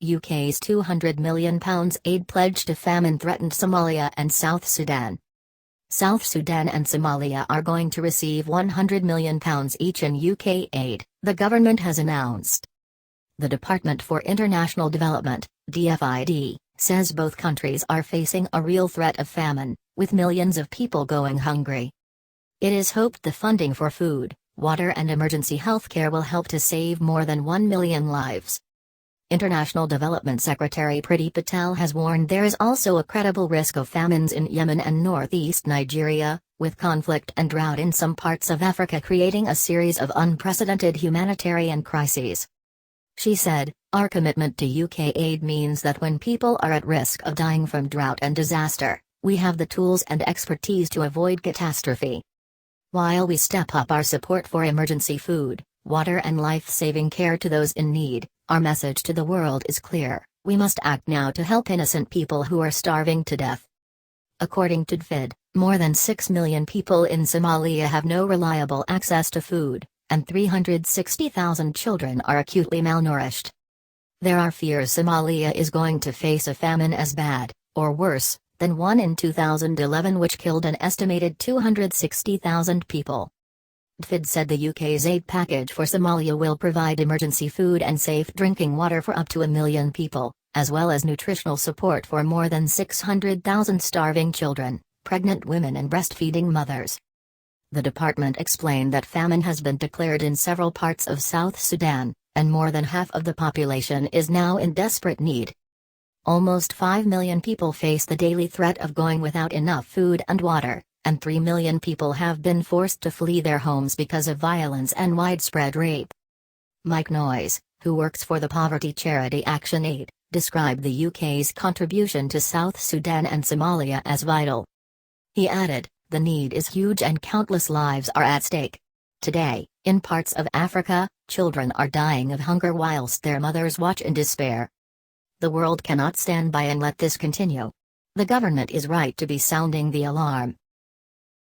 UK's £200 million aid pledge to famine-threatened Somalia and South Sudan. South Sudan and Somalia are going to receive £100 million each in UK aid, the government has announced. The Department for International Development, DFID, says both countries are facing a real threat of famine, with millions of people going hungry. It is hoped the funding for food, water and emergency healthcare will help to save more than 1 million lives. International Development Secretary Priti Patel has warned there is also a credible risk of famines in Yemen and northeast Nigeria, with conflict and drought in some parts of Africa creating a series of unprecedented humanitarian crises. She said, "Our commitment to UK aid means that when people are at risk of dying from drought and disaster, we have the tools and expertise to avoid catastrophe. While we step up our support for emergency food, water and life-saving care to those in need, our message to the world is clear: we must act now to help innocent people who are starving to death." According to DFID, more than 6 million people in Somalia have no reliable access to food, and 360,000 children are acutely malnourished. There are fears Somalia is going to face a famine as bad, or worse, than one in 2011 which killed an estimated 260,000 people. DFID said the UK's aid package for Somalia will provide emergency food and safe drinking water for up to 1 million people, as well as nutritional support for more than 600,000 starving children, pregnant women and breastfeeding mothers. The department explained that famine has been declared in several parts of South Sudan, and more than half of the population is now in desperate need. Almost 5 million people face the daily threat of going without enough food and water, and 3 million people have been forced to flee their homes because of violence and widespread rape. Mike Noyes, who works for the poverty charity Action Aid, described the UK's contribution to South Sudan and Somalia as vital. He added, "The need is huge and countless lives are at stake. Today, in parts of Africa, children are dying of hunger whilst their mothers watch in despair. The world cannot stand by and let this continue. The government is right to be sounding the alarm.